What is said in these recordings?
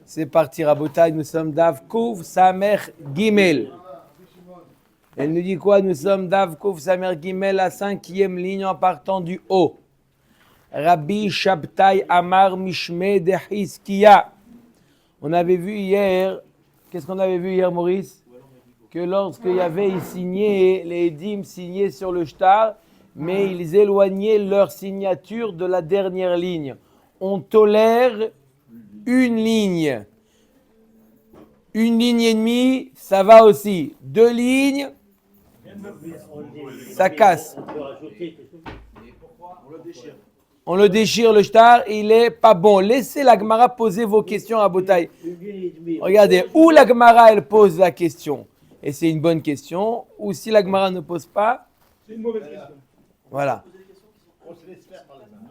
C'est parti, Rabotai, nous sommes Dav Kouf Samer Gimel. Elle nous dit quoi? Nous sommes Dav Kouf Samer Gimel, la 5e ligne en partant du haut. Rabbi Shabtai Amar Mishme de Hizkiya. On avait vu hier, qu'est-ce qu'on avait vu hier, Maurice? Que lorsqu'il y avait, ils signaient, les Edim signaient sur le shtar, mais ils éloignaient leur signature de la dernière ligne. On tolère une ligne et demie, ça va aussi. 2 lignes, ça casse. On le déchire le shtar, il est pas bon. Laissez la Gemara poser vos questions à Botaï. Regardez, où la Gemara elle pose la question, et c'est une bonne question, ou si la Gemara ne pose pas, c'est une mauvaise question. Voilà. On se laisse faire par les mains.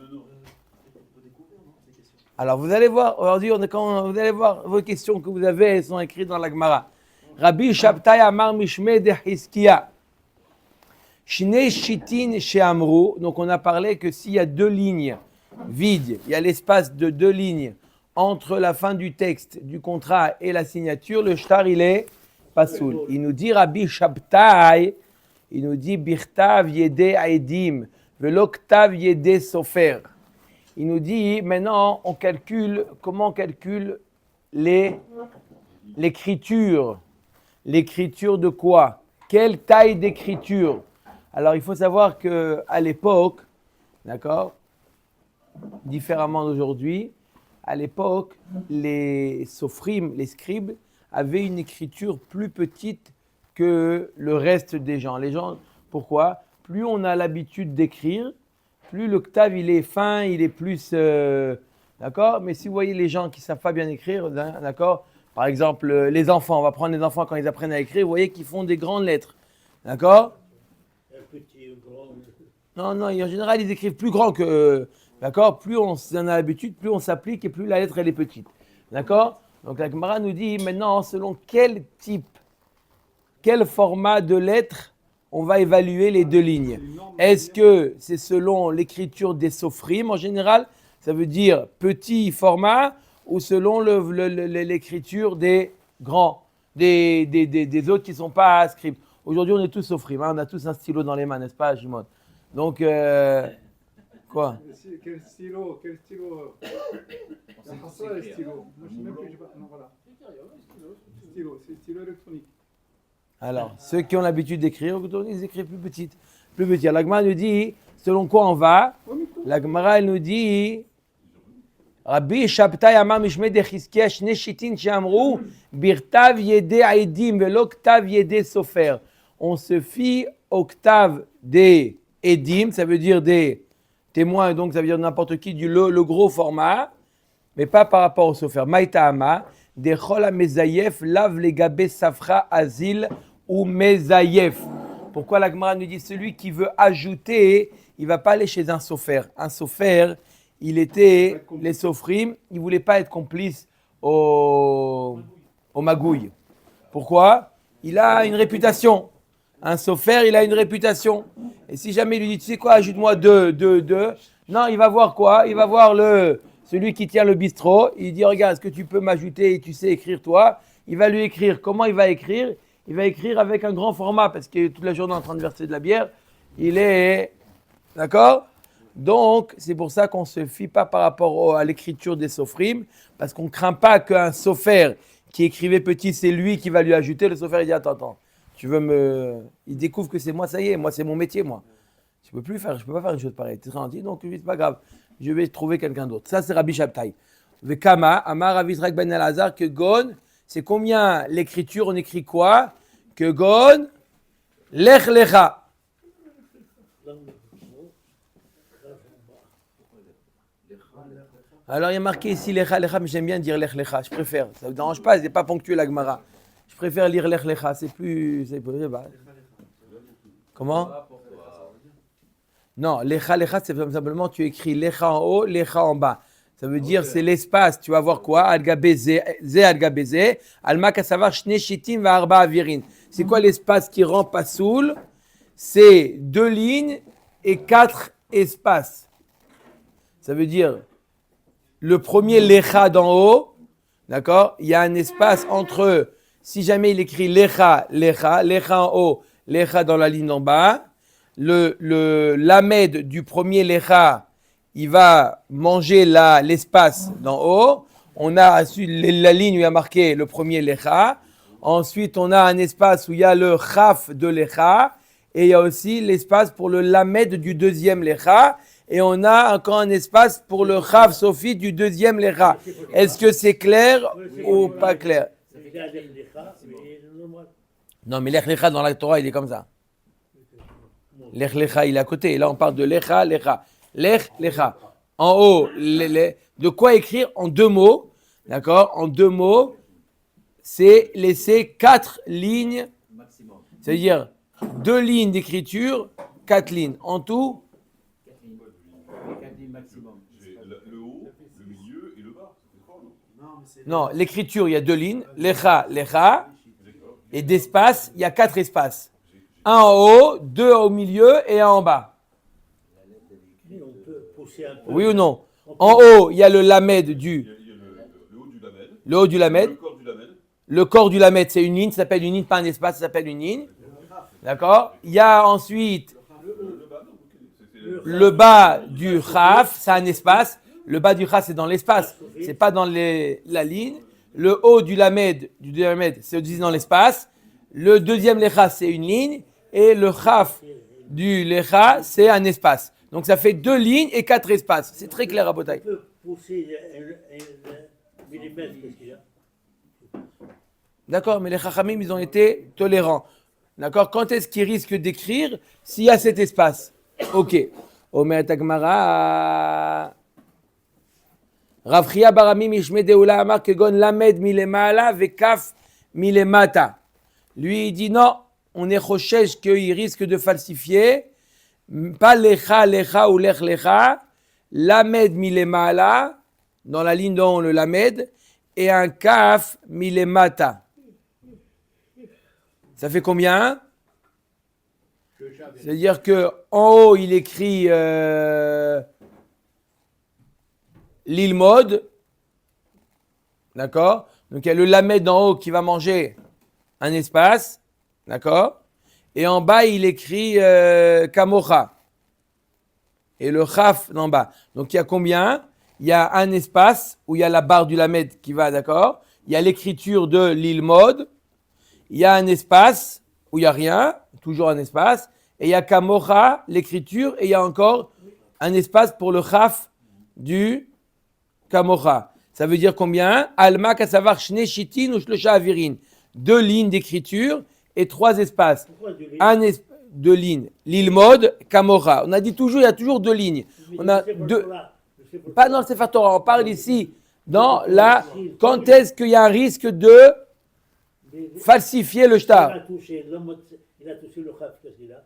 Alors vous allez voir, aujourd'hui, vous allez voir vos questions que vous avez, elles sont écrites dans la Gemara. Rabbi Shabtai Amar Mishme de Hizkiya. Shnei Shitin She'amru. Donc on a parlé que s'il y a 2 lignes vides, il y a l'espace de 2 lignes entre la fin du texte, du contrat et la signature, le shtar il est pasoul. Il nous dit Rabbi Shabtai, il nous dit Birtav Yede Aidim, Veloktav Yede Sofer. Il nous dit, maintenant, on calcule, comment on calcule l'écriture. L'écriture de quoi? Quelle taille d'écriture? Alors, il faut savoir qu'à l'époque, d'accord, différemment d'aujourd'hui, à l'époque, les sofrim, les scribes, avaient une écriture plus petite que le reste des gens. Les gens, pourquoi? Plus on a l'habitude d'écrire, plus l'octave il est fin, il est plus, d'accord. Mais si vous voyez les gens qui ne savent pas bien écrire, d'accord. Par exemple, les enfants, on va prendre les enfants quand ils apprennent à écrire, vous voyez qu'ils font des grandes lettres, d'accord. Non, en général ils écrivent plus grand que, d'accord. Plus on en a l'habitude, plus on s'applique et plus la lettre elle est petite, d'accord. Donc la Gemara nous dit maintenant selon quel type, quel format de lettre on va évaluer les 2 lignes. Est-ce que c'est selon l'écriture des sofrim en général, ça veut dire petit format, ou selon l'écriture des grands, des autres qui ne sont pas scribes? Aujourd'hui, on est tous sofrim, hein, on a tous un stylo dans les mains, n'est-ce pas, Jimon? Donc, quoi? Quel stylo C'est ça, le stylo. Moi, je ne sais même plus. Non, voilà. C'est stylo électronique. Alors, ceux qui ont l'habitude d'écrire, ils écrivent plus petit. La Gemara nous dit, selon quoi on va? La Gemara, elle nous dit, Rabbi Shabtai Amar Mishme de Hizkiya Shnei Shitin She'amru Birtav Yede Aidim Veloktav Yede Sofer. On se fie octave des Edim, ça veut dire des témoins, donc ça veut dire n'importe qui, le gros format, mais pas par rapport au Sofer. Maïta Ama, de Chol HaMezayef, Lav Legabe Safra Azil ou Mezayef. Pourquoi la Gemara nous dit celui qui veut ajouter, il ne va pas aller chez un Sofer. Un Sofer, les Sofrim, ils ne voulaient pas être complices au magouille. Pourquoi? Il a une réputation. Un Sofer, il a une réputation. Et si jamais il lui dit, tu sais quoi, ajoute-moi 2, non, il va voir quoi? Il va voir celui qui tient le bistrot. Il dit, regarde, est-ce que tu peux m'ajouter et tu sais écrire toi? Il va lui écrire. Comment il va écrire? Il va écrire avec un grand format parce que toute la journée en train de verser de la bière. Il est... D'accord? Donc, c'est pour ça qu'on ne se fie pas par rapport à l'écriture des sofrim, parce qu'on ne craint pas qu'un sofer qui écrivait petit, c'est lui qui va lui ajouter. Le sofer, il dit, attends, il découvre que c'est moi, ça y est, moi, c'est mon métier, moi. Je ne peux pas faire une chose pareille. Tu es gentil, donc c'est pas grave. Je vais trouver quelqu'un d'autre. Ça, c'est Rabbi Shabtai. Vekama, Amar Rav Yisrael ben Elazar, que Gon, c'est combien l'écriture, on écrit quoi? Que Gon, Lech Lecha. Alors, il y a marqué ici Lecha Lecha, mais j'aime bien dire Lech Lecha, je préfère. Ça ne me dérange pas, c'est pas ponctué la Gemara. Je préfère lire Lech Lecha, c'est plus... Comment? Non, Lecha Lecha, c'est simplement tu écris Lecha en haut, Lecha en bas. Ça veut dire c'est l'espace, tu vas voir quoi? Al-Gabeze, Al-Gabeze, Alma Kasavar Shnei Shitim va Arba Avirin. C'est quoi l'espace qui rend pasoul? C'est 2 lignes et 4 espaces. Ça veut dire le premier Lecha d'en haut, d'accord, il y a un espace entre, si jamais il écrit lecha, lecha, lecha en haut, lecha dans la ligne d'en bas, le lamed du premier lecha, il va manger l'espace d'en haut. On a la ligne où il y a marqué le premier lecha. Ensuite, on a un espace où il y a le chaf de lecha. Et il y a aussi l'espace pour le lamed du deuxième lecha. Et on a encore un espace pour le chaf sofi du deuxième lecha. Est-ce que c'est clair ou pas clair? Non, mais l'ech lecha dans la Torah, il est comme ça. L'ech lecha, il est à côté. Et là, on parle de lecha, lecha. Lech, lecha. En haut, de quoi écrire en 2 mots. D'accord? En 2 mots, c'est laisser 4 lignes. C'est-à-dire 2 lignes d'écriture, 4 lignes. En tout, 4 lignes maximum. Le haut, le milieu et le bas. non, l'écriture, il y a 2 lignes. Lecha, lecha. Et d'espace, il y a 4 espaces. Un en haut, 2 au milieu et un en bas. On peut pousser un peu. Oui ou non? En haut, il y a le lamed Il y a le haut du lamed. le haut du lamed. Le corps du lamed. Le corps du lamed, c'est une ligne, ça s'appelle une ligne, pas un espace, ça s'appelle une ligne. D'accord? Il y a ensuite Le bas, non, ok. le bas du chaf, c'est un espace. Le bas du chaf, c'est dans l'espace, c'est pas dans la ligne. Le haut du lamed, c'est aussi dans l'espace. Le deuxième lecha, c'est une ligne. Et le chaf du lecha, c'est un espace. Donc ça fait 2 lignes et 4 espaces. C'est très clair à On Botaï. peut pousser un millimètre parce qu'il y a. D'accord, mais les chachamim, ils ont été tolérants. D'accord, quand est-ce qu'ils risquent d'écrire s'il y a cet espace? Ok. Omer Tagmara. Rav Chia Barami Mishme Deula Amar Kegon Lamed Milemala Vekaf Milemata. Lui, il dit non, on est choshesh qu'il risque de falsifier. Pas lecha, lecha ou lech lecha. Lamed Milemala, dans la ligne d'en haut, le lamed, et un kaf Milemata. Ça fait combien? C'est-à-dire que en haut, il écrit l'île mode. D'accord? Donc il y a le lamed d'en haut qui va manger un espace. D'accord? Et en bas, il écrit kamocha. Et le chaf d'en bas. Donc il y a combien? Il y a un espace où il y a la barre du lamed qui va, d'accord? Il y a l'écriture de l'île mode. Il y a un espace où il n'y a rien, toujours un espace. Et il y a kamocha, l'écriture. Et il y a encore un espace pour le chaf du kamocha. Ça veut dire combien? Alma kasavar shne shitin ou shlosha avirin. 2 lignes d'écriture et 3 espaces. Pourquoi 2 lignes? 2 lignes. L'île mode, kamocha. On a dit toujours, il y a toujours 2 lignes. On a 2. Pas dans le Sefer Torah, on parle ici dans la. Quand est-ce qu'il y a un risque de falsifier le shtar? Il a touché le chaf, qu'est-ce qu'il a?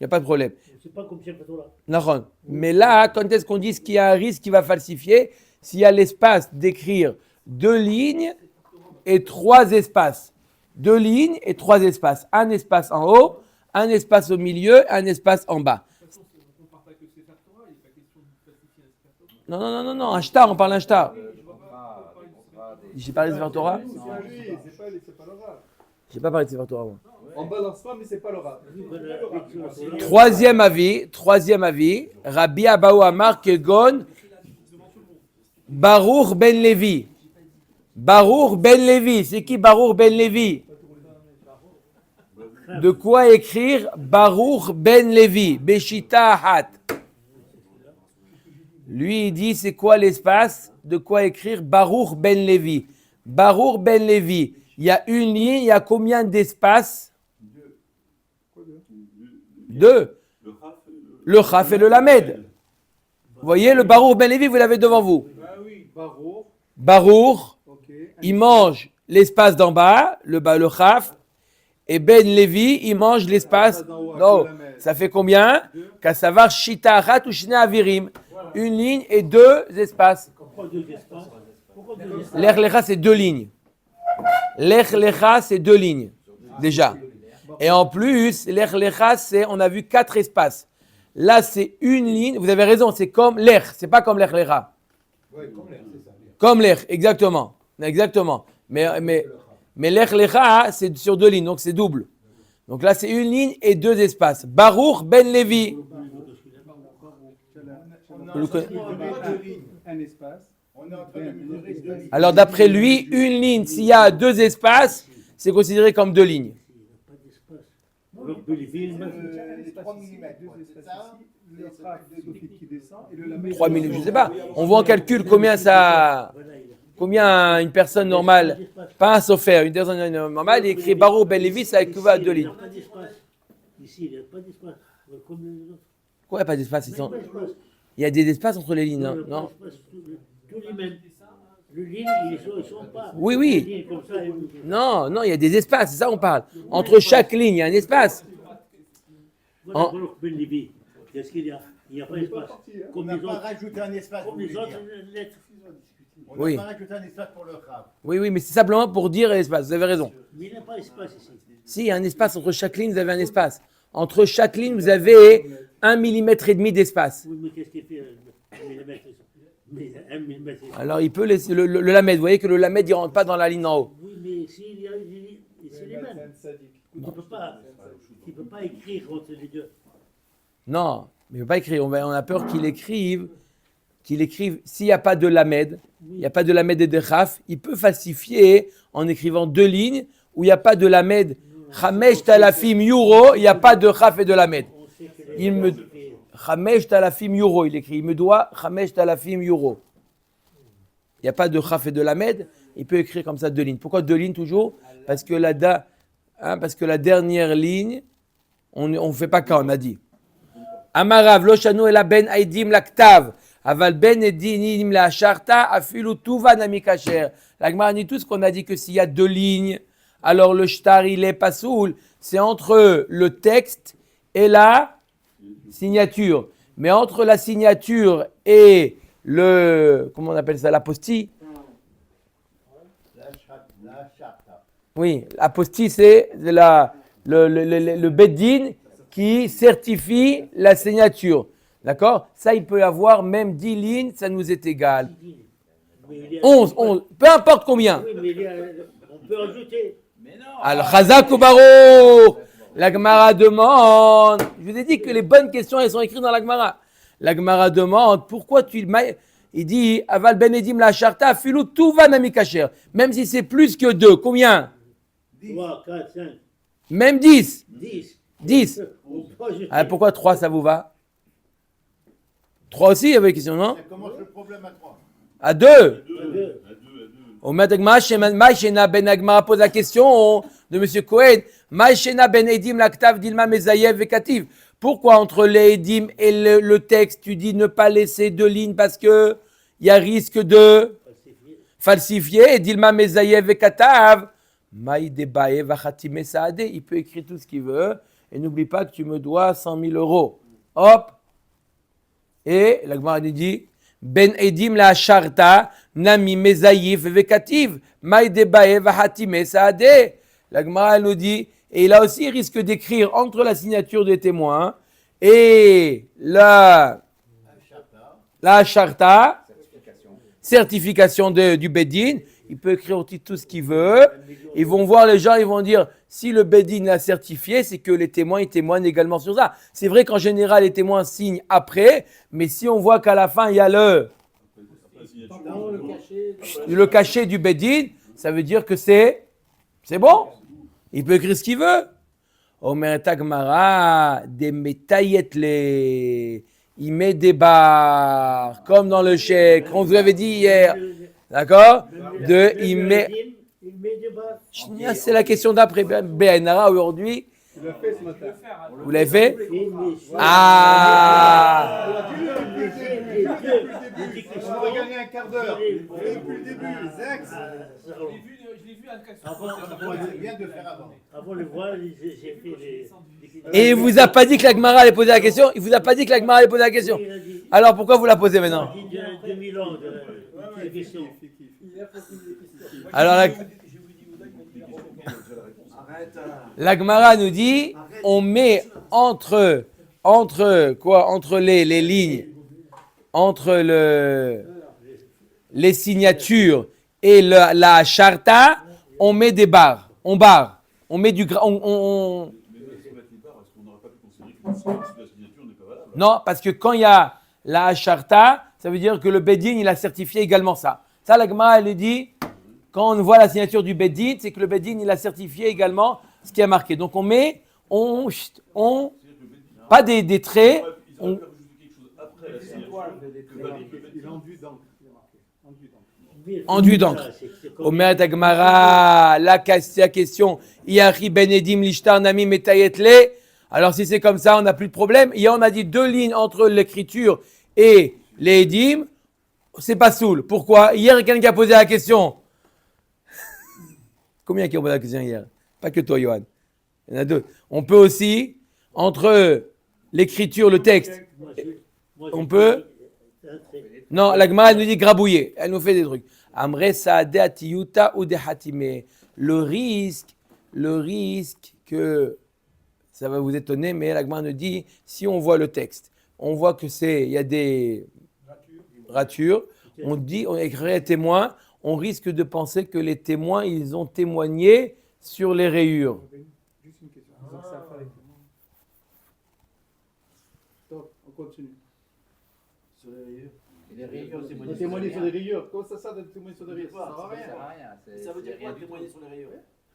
Il n'y a pas de problème. C'est pas comme Sefer Torah. Nahon. Mais là, quand est-ce qu'on dit qu'il y a un risque qui va falsifier? S'il y a l'espace d'écrire 2 lignes et 3 espaces. 2 lignes et 3 espaces. Un espace en haut, un espace au milieu, un espace en bas. Non, un shtar, on parle d'un shtar. J'ai parlé de Sefer Torah? C'est pas l'oral. J'ai pas parlé de Sefer Torah, moi. On balance pas, mais c'est pas l'oral. Troisième avis, Rabbi Abaou Amar Kegon Baruch Ben Levi. Baruch Ben Levi, c'est qui Baruch Ben Levi? De quoi écrire Baruch Ben Levi? Beshita Hat. Lui, il dit c'est quoi l'espace? De quoi écrire Baruch Ben Levi? Baruch Ben Levi. Il y a une ligne, il y a combien d'espaces? 2. Le chaf et le lamed. Vous voyez, le Baruch Ben Levi, vous l'avez devant vous. Baruch, il mange l'espace d'en bas, le chaf, et Ben Levi, il mange l'espace. Non, ça fait combien? Kassavar shita achat ou shne avirim. Une ligne et 2 espaces. Pourquoi 2 espaces? L'ech lecha, c'est 2 lignes. L'ech lecha, c'est 2 lignes, déjà. Et en plus, l'ech lecha, c'est, on a vu 4 espaces. Là, c'est une ligne. Vous avez raison, c'est comme l'ech, c'est pas comme l'ech lecha. Oui, comme l'air, c'est ça. Comme l'ech, exactement. Exactement. Mais l'ech lecha, c'est sur 2 lignes, donc c'est double. Donc là, c'est 1 ligne et 2 espaces. Baruch ben Levi. On a un espace. On est en train de mesurer. Alors d'après lui, 1 ligne, s'il y a 2 espaces, c'est considéré comme 2 lignes. Alors, Belleville, Les 3 mm, 2 espaces ici, le raf qui descend et le lamelle. 3 000, je sais pas. On voit en calcul combien une personne normale, pas un sophère, une personne normale, il écrit Baruch ben Levi, ça équivaut à 2 lignes. il n'y a pas d'espace. Ici, il n'y a pas d'espace. Comme les autres. Pourquoi il n'y a pas d'espace? Il n'y a pas d'espace. Il y a des espaces entre les lignes, Non, non? Non. tous les mêmes. Le ligne, ils ne sont pas. Oui, oui. Les lignes comme ça, Non, non, il y a des espaces, c'est ça on parle. Entre chaque ligne, il y a un espace. Voilà, En- Baruch Ben Levi. Qu'est-ce qu'il y a? Il n'y a pas d'espace. On Comme n'a les pas autres. rajouté un espace. Comme vous les voulez autres dire. lettres. On Oui. n'a pas rajouté un espace pour le rab. Oui, oui, mais c'est simplement pour dire l'espace, vous avez raison. Mais il n'y a pas d'espace ici. Si, il y a un espace entre chaque ligne, vous avez un espace. Entre chaque ligne, vous avez 1,5 mm d'espace. Oui, mais qu'est-ce qu'il fait un millimètre? Mais un millimètre. Alors il peut laisser le lamed, vous voyez que le lamed il ne rentre pas dans la ligne en haut. Oui, mais s'il y a une ligne, c'est les mêmes. Tu ne peux pas écrire entre les deux. Non, mais il ne peut pas écrire. On a peur qu'il écrive, s'il n'y a pas de lamed, il n'y a pas de lamed et de chaf, il peut falsifier en écrivant 2 lignes où il n'y a pas de lamed. Chamesh talafim euro, il n'y a pas de chaf et de lamed. On sait que Il me Chamesh talafim euro, il écrit. Il me doit Chamesh talafim euro. Il n'y a pas de chaf et de lamed. Il peut écrire comme ça 2 lignes. Pourquoi 2 lignes toujours? Parce que la dernière ligne, on ne fait pas quand on a dit. Amarav loshanu ela ben aidim laktav. Aval ben edinim la sharta afilu tuva nami kasher. La Gemara dit tout ce qu'on a dit que s'il y a 2 lignes, alors le shtar il est pasoul. C'est entre le texte et la signature. Mais entre la signature et comment on appelle ça, l'apostille? La charta. Oui, l'apostille c'est le beddin qui certifie la signature. D'accord? Ça, il peut y avoir même 10 lignes, ça nous est égal. Mais il y a- 11, peu importe combien. Oui, mais on peut ajouter. Al-Khazak ou Baruch. La Gemara demande. Je vous ai dit que les bonnes questions, elles sont écrites dans la Gemara. La Gemara demande pourquoi il dit Aval ben edim la sharta filu tuva nami kasher. Même si c'est plus que 2, combien? 3, 4, 5, Même 10. 10. 10. On peut ajouter. Alors pourquoi 3 ça vous va? 3 aussi, il y avait une question, non? Ça commence le problème à 3. À 2. Au Maïchena Ben Agmara pose la question de M. Cohen. Maïchena Ben Edim Laktav Dilma Mezayev Vekativ. Pourquoi entre les Edim et le texte, tu dis ne pas laisser 2 lignes parce que il y a risque de falsifier et Dilma Mezayev Vekatav. Maïdebae Vachatime Saade. Il peut écrire tout ce qu'il veut. Et n'oublie pas que tu me dois 100 000 euros. Hop. Et la Gemara dit Ben Edim la Sharta Nami Mezayif Vekativ Maïdebae Vahatime Saade. La Gemara nous dit, et là aussi il risque d'écrire entre la signature des témoins et la Sharta, certification du Bedin. Il peut écrire aussi tout ce qu'il veut. Ils vont voir les gens, ils vont dire, si le Bedin l'a certifié, c'est que les témoins, ils témoignent également sur ça. C'est vrai qu'en général, les témoins signent après, mais si on voit qu'à la fin, il y a le cachet du Bedin, ça veut dire que c'est bon. Il peut écrire ce qu'il veut. Omer Tagmara, des métaillettes, il met des barres, comme dans le chèque, on vous avait dit hier. D'accord? Il met des barres. C'est la question d'après. Béanara aujourd'hui. Tu l'as fait ce matin. Vous l'avez fait? On va gagner un quart d'heure. Depuis le début, Zex. Je l'ai vu à On vient de faire avant. Avant le voile, j'ai fait les. Et il vous a pas dit que la Gemara allait poser la question? Il vous a pas dit que la Gemara allait poser la question? Alors pourquoi vous la posez maintenant? Il y a 2000 ans de question. Alors la Gemara nous dit, on met entre quoi? Entre les lignes, entre les signatures et la charta, on met des barres. On barre. On met du... Mais si on met les barres, est-ce qu'on n'aurait pas pu considérer que la signature n'est pas valable? Non, parce que quand il y a la charta, ça veut dire que le Bedin, il a certifié également ça. Ça, la Gemara, elle dit, quand on voit la signature du Bedin, c'est que le Bedin, il a certifié également ce qui a marqué. Donc on met, pas des traits. Ils auraient pu ajouter quelque chose après la signature que valide le Il Bedin. enduit d'encre. Il est marqué. Enduit d'encre. Enduit d'encre. Omer Dagmara, la question, Iachi ben Edim lishtar nami metayetle. Alors si c'est comme ça, on n'a plus de problème. Hier, on a dit 2 lignes entre l'écriture et les Edim. C'est pas soul. Pourquoi? Hier, quelqu'un qui a posé la question. Combien qui ont posé la question hier? Pas que toi, Johan. Il y en a 2. On peut aussi, entre l'écriture, le texte, on peut... Non, la Gemara nous dit grabouiller. Elle nous fait des trucs. Amre saade atiyuta ou de hatime. Le risque que ça va vous étonner, mais la Gemara nous dit si on voit le texte, on voit que il y a des ratures. On dit, on écrit témoin, on risque de penser que les témoins, ils ont témoigné sur les rayures. Juste une question. Donc, ça fait avec moi. Stop, on continue. Sur les rayures. Et les rayures, c'est De témoigner sur les rayures. Comment ça sert de témoigner sur les rayures? Ça sert à rien. Ça veut dire quoi témoigner sur les rayures?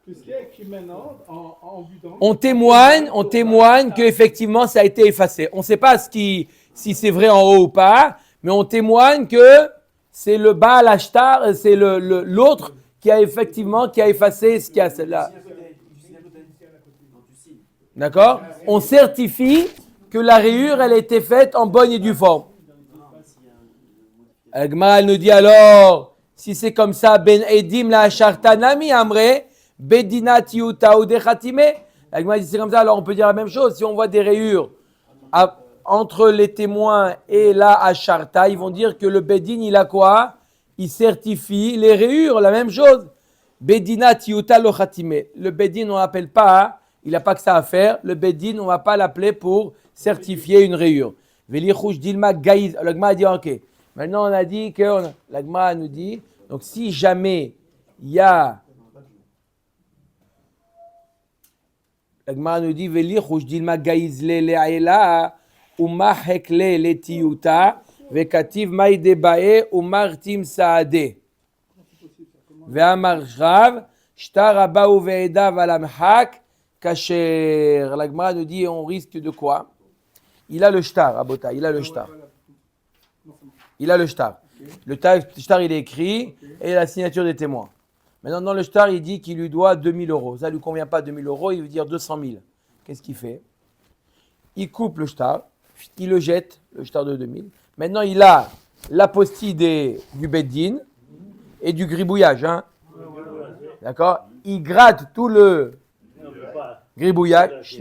Puisqu'il y a écrit maintenant en vue d'encre. On témoigne qu'effectivement ça a été effacé. On ne sait pas si c'est vrai en haut ou pas, mais on témoigne que c'est le Baal Ashtar, c'est l'autre qui a effacé ce qu'il y a celle-là. D'accord? On certifie que la rayure, elle a été faite en bonne et due forme. Agma, elle nous dit alors, si c'est comme ça, Ben Edim la Sharta Nami Amre, Bedina Tiuta ou Dechatime. Agma dit c'est comme ça, alors on peut dire la même chose. Si on voit des rayures entre les témoins et la Asharta, ils vont dire que le Bedin, il a quoi? Il certifie les rayures, la même chose. Bedina Tiuta lo Chatime. Le Bedin, on l'appelle pas, il n'a pas que ça à faire. Le Bedin, on ne va pas l'appeler pour certifier une rayure. Veli Rouge Dilma Gaïz. L'Agma a dit ok. Maintenant, on a dit que l'Agma nous dit, donc si jamais il y a. L'Agma nous dit Veli Rouge Dilma Gaïz le le'aila. Uma hekle letiyuta vekativ maïde bae umartim saade ve'amar rav shtar aba uveida valamhak kasher. La Gemara nous dit on risque de quoi? Il a le shtar, Abota, il a le shtar. Il a le shtar. Le shtar il est écrit et la signature des témoins. Maintenant dans le shtar il dit qu'il lui doit 2000 €. Ça lui convient pas 2000 €, il veut dire 200 000. Qu'est-ce qu'il fait? Il coupe le shtar. Il le jette, le shtar de 2000. Maintenant, il a l'apostille du Beddin et du gribouillage. Hein. D'accord? Il gratte tout le gribouillage.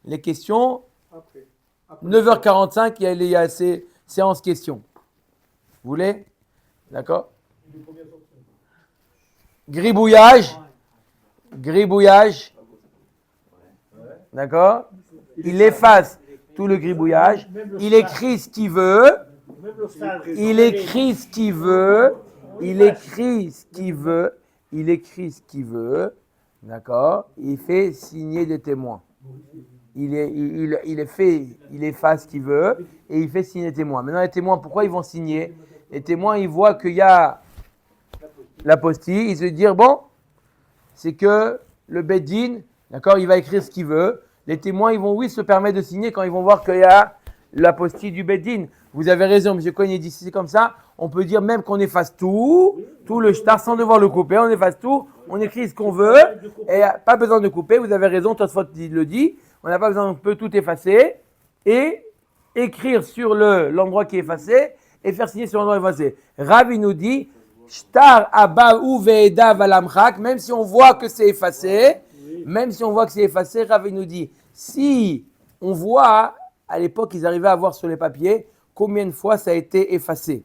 Les questions, 9h45, il y a ces séances questions. Vous voulez? D'accord? Gribouillage. D'accord? Il efface tout le gribouillage. Il écrit ce qu'il veut. Il écrit ce qu'il veut. Il écrit ce qu'il veut. Il écrit ce qu'il veut. D'accord? Il fait signer des témoins. Il efface ce qu'il veut et il fait signer des témoins. Maintenant, les témoins, pourquoi ils vont signer? Les témoins, ils voient qu'il y a l'apostille. Ils se disent, bon, c'est que le Beddin, d'accord, il va écrire ce qu'il veut. Les témoins, ils vont, oui, se permettre de signer quand ils vont voir qu'il y a l'apostille du Beddin. Vous avez raison, M. Cohen, il dit, si c'est comme ça, on peut dire même qu'on efface tout le shtar sans devoir le couper, on efface tout, on écrit ce qu'on veut, et pas besoin de couper, vous avez raison, Tosfot le dit, on n'a pas besoin, on peut tout effacer, et écrire sur l'endroit qui est effacé, et faire signer sur l'endroit effacé. Rav, il nous dit, shtar abba ou ve'eda valamchak, même si on voit que c'est effacé, Rav, il nous dit, si on voit, à l'époque, ils arrivaient à voir sur les papiers, combien de fois ça a été effacé.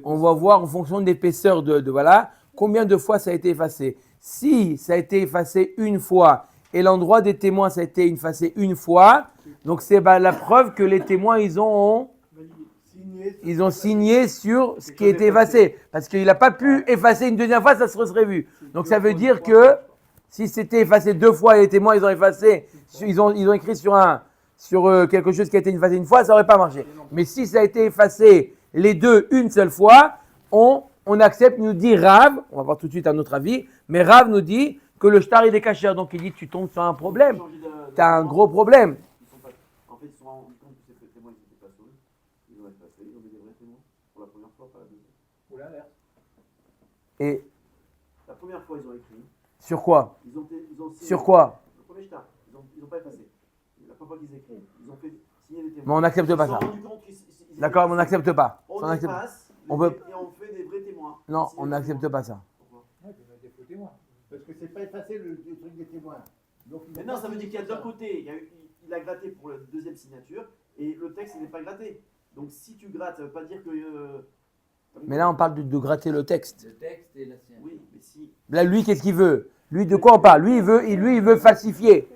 On va voir en fonction de l'épaisseur voilà, combien de fois ça a été effacé. Si ça a été effacé une fois et l'endroit des témoins ça a été effacé une fois, donc c'est la preuve que les témoins ils ont Ils ont signé sur ce qui était effacé. Parce qu'il n'a pas pu effacer une deuxième fois, ça se serait vu. Donc ça veut dire que si c'était effacé 2 fois et les témoins, ils ont effacé, ils ont écrit sur quelque chose qui a été effacé une fois, ça n'aurait pas marché. Mais si ça a été effacé les deux une seule fois, on accepte, nous dit Rav, on va voir tout de suite un autre avis, mais Rav nous dit que le shtar il est caché. Donc il dit tu tombes sur un problème, tu as un gros problème. En fait, ils se sont rendus compte que ces témoins n'étaient pas sauvés. Ils ont effacé, ils ont mis des vrais témoins. Pour la première fois, pas la deuxième. Ou l'inverse. Et La première fois, ils ont écrit. sur quoi? Ils ont signé. Sur quoi? Le premier shtar. Ils n'ont pas effacé. La première fois qu'ils écrivent, ils ont fait signer des Mais témoins. on n'accepte pas ça. D'accord, mais on n'accepte pas. On On accepte- efface on peut- et on fait des vrais témoins. Non, Signer on des n'accepte témoins. pas ça. Pourquoi? Ouais, tu mets des faux témoins. Parce que c'est pas effacé le truc des témoins. Donc, Mais non, ça veut dire qu'il y a d'un côté, il a gratté pour la deuxième signature et le texte il n'est pas gratté. Donc si tu grattes, ça veut pas dire que. Mais là, on parle de gratter le texte. Le texte et la signature. Oui, mais si. Là, lui, qu'est-ce qu'il veut? Lui, de quoi on parle? Lui, il veut falsifier.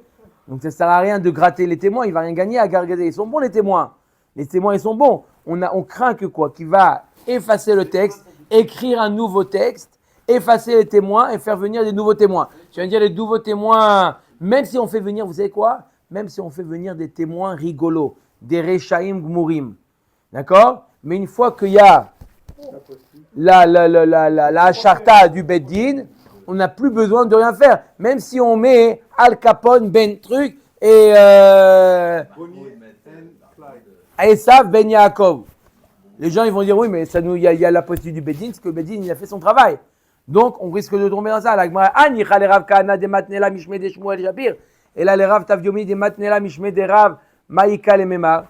Donc, ça ne sert à rien de gratter les témoins. Il ne va rien gagner à garder. Ils sont bons, les témoins. Les témoins, ils sont bons. On craint que quoi? Qu'il va effacer le texte, écrire un nouveau texte, effacer les témoins et faire venir des nouveaux témoins. Je viens de dire les nouveaux témoins, même si on fait venir, vous savez quoi? Même si on fait venir des témoins rigolos, des Rechaim Gmurim. D'accord? Mais une fois qu'il y a la charta du Beddin, on n'a plus besoin de rien faire. Même si on met Al Capone, Ben Truc et Esav Ben Yaakov. Les gens ils vont dire oui, mais il y a la possibilité du Beddin, parce que le Beddin il a fait son travail. Donc on risque de tomber dans ça. La Gemara, Ani Chale Rav Kahana de Matnela Mishme de Shmuel Jabir. Et là les Rav Tavdiomi de Matnela Mishme de Rav Maïka le Memar.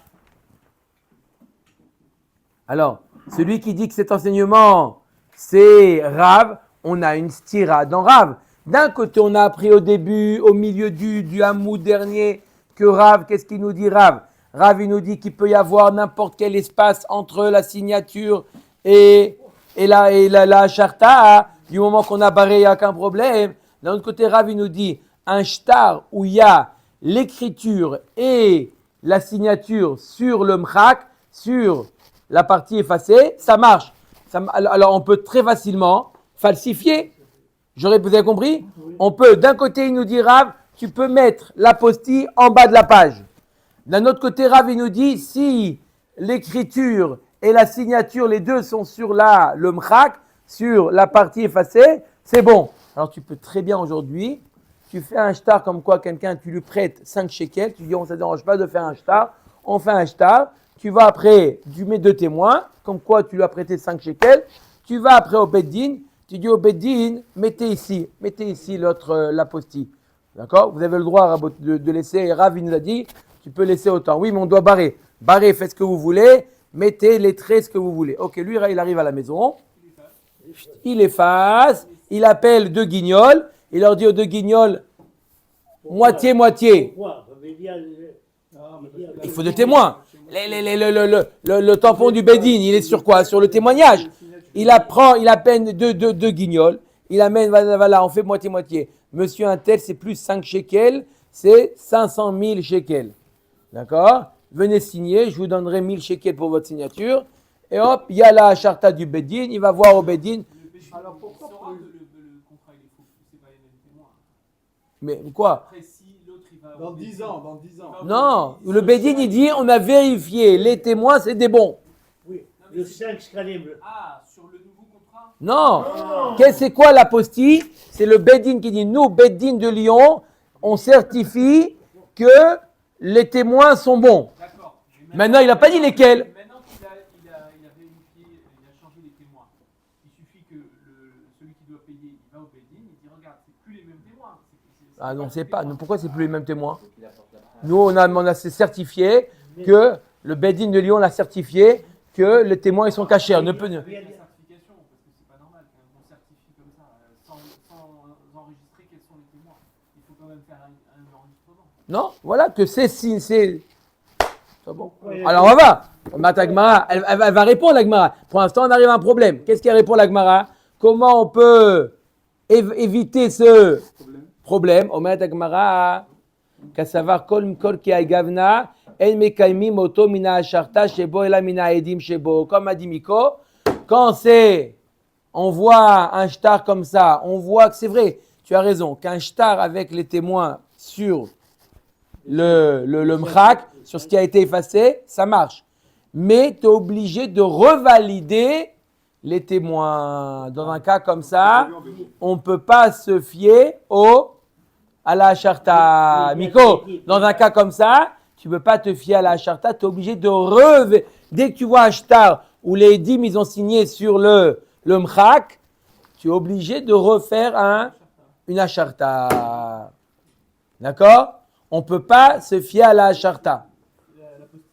Alors, celui qui dit que cet enseignement, c'est Rav, on a une stira dans Rav. D'un côté, on a appris au début, au milieu du hamoud dernier, que Rav, qu'est-ce qu'il nous dit Rav? Rav, il nous dit qu'il peut y avoir n'importe quel espace entre la signature et la charta. Du moment qu'on a barré, il n'y a aucun problème. D'un autre côté, Rav, il nous dit un shtar où il y a l'écriture et la signature sur le mchak, sur la partie effacée, ça marche. Alors, on peut très facilement falsifier. Vous avez compris? On peut, d'un côté, il nous dit, Rav, tu peux mettre l'apostille en bas de la page. D'un autre côté, Rav, il nous dit, si l'écriture et la signature, les deux sont sur le mchak, sur la partie effacée, c'est bon. Alors, tu peux très bien aujourd'hui, tu fais un shtar comme quoi quelqu'un, tu lui prêtes 5 shekels, tu dis, on ne se dérange pas de faire un shtar, on fait un shtar. Tu vas après, tu mets 2 témoins, comme quoi tu lui as prêté 5 shekels. Tu vas après au Beddin, tu dis au Beddin, mettez ici l'apostille. D'accord? Vous avez le droit de laisser, Rav il nous a dit, tu peux laisser autant. Oui, mais on doit barrer. Barrer, faites ce que vous voulez, mettez les traits ce que vous voulez. Ok, lui, il arrive à la maison, il efface, il appelle 2 guignols, il leur dit aux 2 guignols, moitié-moitié. Pourquoi? Ça veut dire, Il faut 2 témoins. Le tampon du Beddin, il est sur quoi? Sur le témoignage. Il appelle deux guignols, il amène, voilà, on fait moitié-moitié. Monsieur un tel, c'est plus 5 shekels, c'est 500 000 shekels. D'accord? Venez signer, je vous donnerai 1000 shekels pour votre signature. Et hop, il y a la charta du Beddin, il va voir au Beddin. Alors pourquoi saura que le contrat il est faux, c'est pas les mêmes témoins. Mais quoi? Après, si l'autre il va. Dans 10 ans, dans 10 ans. Non, le Beddin, il dit, on a vérifié, les témoins, c'est des bons. oui, le 5 shkalim. Ah, sur le nouveau contrat. Non. C'est quoi l'apostille? C'est le Beddin qui dit, nous, Beddin de Lyon, on certifie que les témoins sont bons. D'accord. Maintenant, il n'a pas dit lesquels. Maintenant qu'il a vérifié, il a changé les témoins. Il suffit que celui qui doit payer, il va au Beddin, il dit regarde, c'est plus les mêmes témoins. Ah non, c'est pas. Pourquoi c'est plus les mêmes témoins? Nous, on a certifié que le Beddin de Lyon l'a certifié que les témoins ils sont cachés. Ne peut. Il y a des certifications, parce que c'est pas normal qu'on certifie comme ça, sans enregistrer quels sont les témoins. Il faut quand même faire un enregistrement. Non, voilà que c'est signe, c'est bon. Alors on va. Gemara, elle va répondre à Gemara. Pour l'instant, on arrive à un problème. Qu'est-ce qu'elle répond à Gemara? Comment on peut éviter ce problème? Omet Gemara, qu'à savoir kol ki gavna En mekaimim oto mina asharta shebo ela mina edim shebo. Comme a dit Miko, quand on voit un shtar comme ça, on voit que c'est vrai, tu as raison, qu'un shtar avec les témoins sur le mchak, sur ce qui a été effacé, ça marche. Mais tu es obligé de revalider les témoins. Dans un cas comme ça, on ne peut pas se fier à la charta. Miko, dans un cas comme ça, tu ne peux pas te fier à la charta, tu es obligé de dès que tu vois un shtar où les dîmes ils ont signé sur le mchak, tu es obligé de refaire une acharta. D'accord? On ne peut pas se fier à la acharta.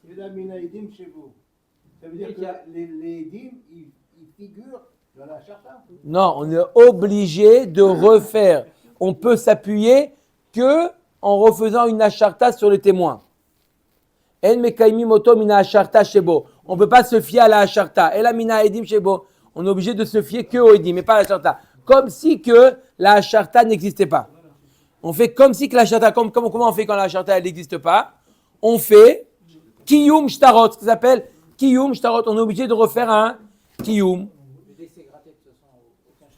Et la mina edim chez vous. Ça veut dire que les edim, ils figurent dans la charta. Non, on est obligé de refaire. On peut s'appuyer que en refaisant une acharta sur les témoins. En mekaimi moto mina acharta shebo. On ne peut pas se fier à la acharta. Et la mina edim shebo. On est obligé de se fier que au edim, mais pas à la acharta. Comme si que la acharta n'existait pas. On fait comme si que la acharta, comment on fait quand la acharta elle n'existe pas? On fait kiyum shtarot, ce qui s'appelle kiyum shtarot. On est obligé de refaire un kiyum.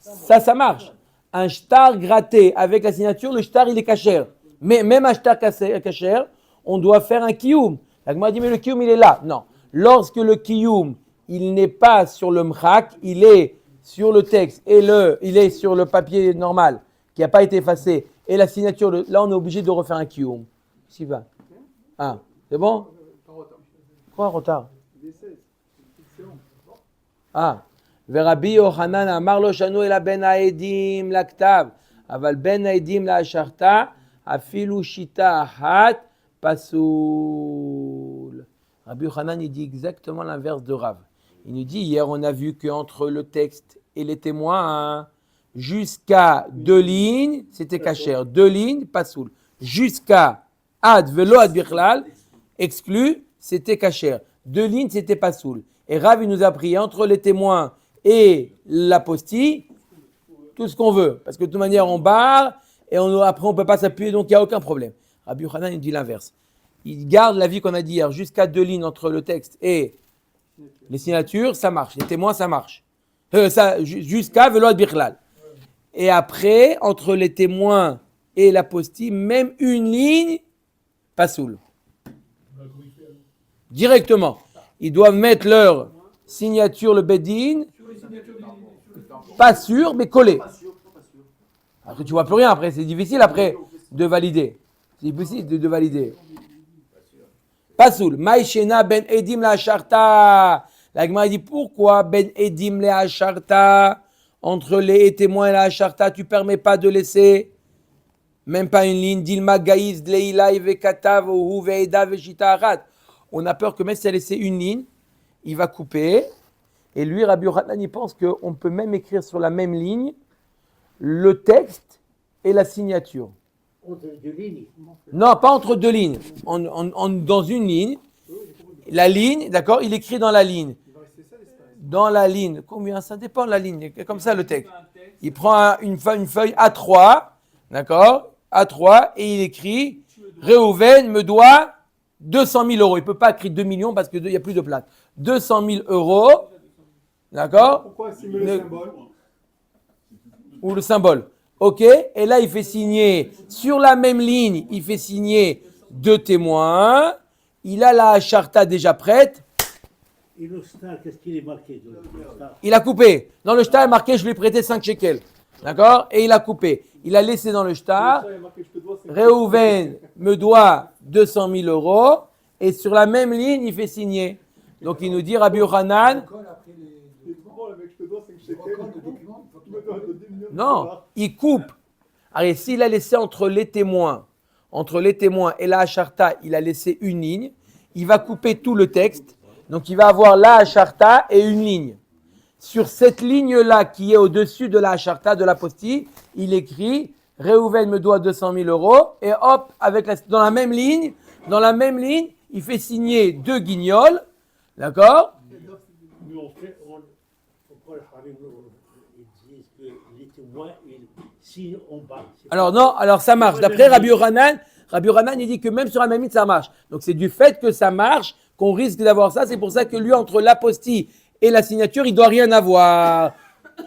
Ça marche. Un shtar gratté avec la signature, le shtar il est kasher. Mais même un shtar kasher, on doit faire un kiyum. La Gemara dit mais le kiyum il est là. Non. Lorsque le kiyum il n'est pas sur le mchak, il est sur le texte et il est sur le papier normal qui n'a pas été effacé et la signature, là on est obligé de refaire un kiyum. S'il va. Ah, c'est bon? Quoi retard? Ah. ורבי יוחנן אמר לו שנו אלא בין העדים לכתב, אבל בין העדים להשחתה אפילו שיטה אחת פסול. Rabbi Yochanan il dit exactement l'inverse de Rav. Il nous dit hier on a vu qu'entre le texte et les témoins jusqu'à 2 lignes c'était kasher, 2 lignes pasoul. Jusqu'à ad velo ad bichlal exclu c'était kasher, 2 lignes c'était pasoul. Et Rav il nous a pris entre les témoins et l'apostille, tout ce qu'on veut. Parce que de toute manière, on barre et après, on ne peut pas s'appuyer, donc il n'y a aucun problème. Rabbi Yochanan, il dit l'inverse. Il garde l'avis qu'on a dit hier, jusqu'à 2 lignes entre le texte et les signatures, ça marche. Les témoins, ça marche. Jusqu'à velo ad bichlal. Et après, entre les témoins et l'apostille, même 1 ligne, pas soul. Directement. Ils doivent mettre leur signature, le bedin, pas sûr, mais collé. Après, tu vois plus rien. Après, c'est difficile après de valider. C'est difficile de valider. Pasoul. Maïchena ben edim la charta. La Gemara dit pourquoi ben edim la charta entre les témoins et la charta, tu permets pas de laisser même pas une ligne. Dilma gaïz leila vekatav ou veida veshita arat. On a peur que même si elle laissé une ligne, il va couper. Et lui, Rabbi Yochanan, il pense qu'on peut même écrire sur la même ligne le texte et la signature. Entre 2 lignes. Non, pas entre 2 lignes. Dans une ligne, la ligne, d'accord, il écrit dans la ligne. Dans la ligne. Combien? Ça dépend de la ligne. Comme ça, le texte. Il prend une feuille A3, d'accord, A3, et il écrit « Réhouven me doit 200 000 euros. Il ne peut pas écrire 2 millions parce qu'il n'y a plus de place. 200 000 euros. D'accord? Pourquoi s'il met le symbole? Ou le symbole. Ok. Et là, il fait signer, sur la même ligne, il fait signer 2 témoins. Il a la charta déjà prête. Et le star, qu'est-ce qu'il est marqué dans le star? Il a coupé. Dans le shtar, il est marqué, je lui ai prêté 5 shekels. D'accord? Et il a coupé. Il a laissé dans le shtar, Réhouven me doit 200 000 euros. Et sur la même ligne, il fait signer. Donc, il nous dit, Rabbi Yochanan, non, il coupe. Allez, s'il a laissé entre les témoins et la acharta, il a laissé une ligne, il va couper tout le texte. Donc, il va avoir la acharta et une ligne. Sur cette ligne-là qui est au-dessus de la acharta, de l'apostille, il écrit « Réhouven me doit 200 000 euros » et hop, dans la même ligne, il fait signer 2 guignols, d'accord? Nous, pourquoi les ils disent que les témoins, ils signent en bas. Alors non, alors ça marche. D'après Rabbi Yochanan, Rabbi Yochanan, il dit que même sur la même ligne, ça marche. Donc c'est du fait que ça marche qu'on risque d'avoir ça. C'est pour ça que lui, entre l'apostille et la signature, il ne doit rien avoir.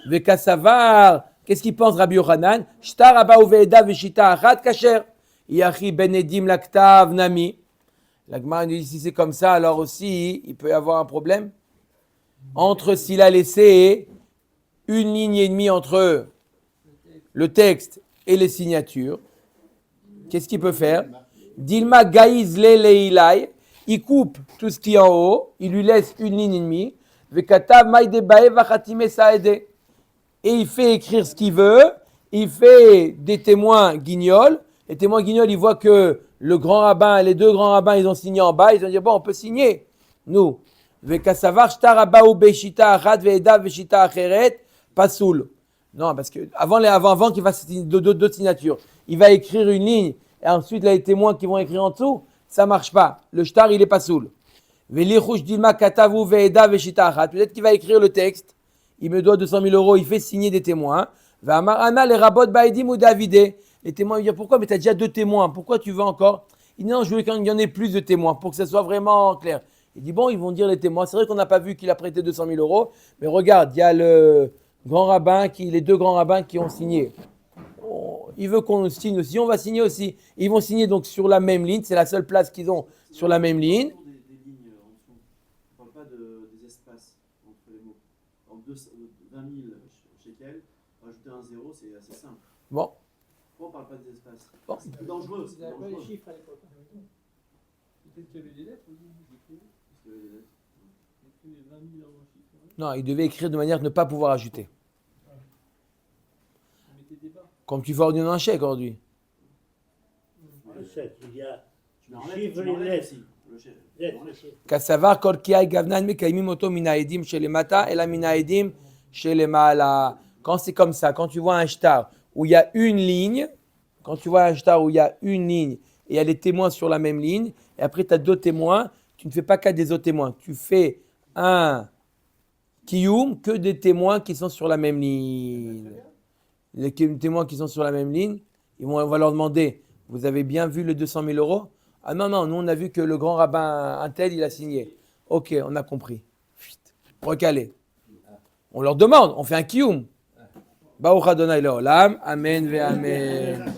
Vekasavar, qu'est-ce qu'il pense Rabbi Yochanan? Shtar Abba Uveeda Veshita Achat Kasher. Yachi Ben Edim Laktav Nami. La Gemara nous dit si c'est comme ça, alors aussi, il peut y avoir un problème. Entre s'il a laissé une ligne et demie entre le texte et les signatures, qu'est-ce qu'il peut faire? Dilma Gaïz Le Leilai, il coupe tout ce qui est en haut, il lui laisse une ligne et demie. Vekatav Maïde Bae Vachatime Saede. Et il fait écrire ce qu'il veut, il fait des témoins guignols. Les témoins guignols, ils voient que le grand rabbin, les deux grands rabbins, ils ont signé en bas, ils ont dit bon, on peut signer. Nous. Vekasavar Shtar Abba ou Beshita Achat Veeda Veshita Acheret Pasoul. Non, parce que avant qu'il fasse d'autres signatures, il va écrire une ligne et ensuite là, les témoins qui vont écrire en dessous, ça marche pas. Le shtar, il est pas soul. Peut-être qu'il va écrire le texte, il me doit 200 000 euros, il fait signer des témoins. Les témoins vont dire pourquoi? Mais tu as déjà 2 témoins, pourquoi tu veux encore? Il dit non, je veux qu'il y en ait plus de témoins pour que ça soit vraiment clair. Il dit bon, ils vont dire les témoins. C'est vrai qu'on n'a pas vu qu'il a prêté 200 000 euros, mais regarde, il y a le grand rabbin, les 2 grands rabbins qui ont signé. Il veut qu'on signe aussi, on va signer aussi. Ils vont signer donc sur la même ligne, c'est la seule place qu'ils ont sur la même ligne. Des lignes en dessous. On ne parle pas des espaces entre les mots. En 20 000 shekels, rajouter un zéro, c'est assez simple. Bon. Pourquoi on ne parle pas des espaces? Bon. C'est plus dangereux. C'est plus dangereux. Peut-être qu'il y avait des lettres aussi. Parce que les lettres- Il y avait 20 000 en chiffre. Non, il devait écrire de manière à ne pas pouvoir ajouter. On mettait des barres. Comme tu fais ordonner un chèque aujourd'hui. Le chèque, il y a Tu mets en le lettres, chiffre tu et mets en les lettres lettres. aussi. Le chef. Lettres. Kassavar kol kiai gavnan mekayimim oto minaedim chez les mata et la minaedim chez les maala. Quand c'est comme ça, quand tu vois un shtar où il y a une ligne, et il y a les témoins sur la même ligne, et après tu as 2 témoins, tu ne fais pas qu'à des autres témoins. Tu fais un kiyum que des témoins qui sont sur la même ligne. Les témoins qui sont sur la même ligne, on va leur demander, vous avez bien vu les 200 000 euros? Ah non, nous on a vu que le grand rabbin Intel, il a signé. Ok, on a compris. Recalé. On leur demande, on fait un kiyum. Baruch Adonai Leolam, Amen ve Amen.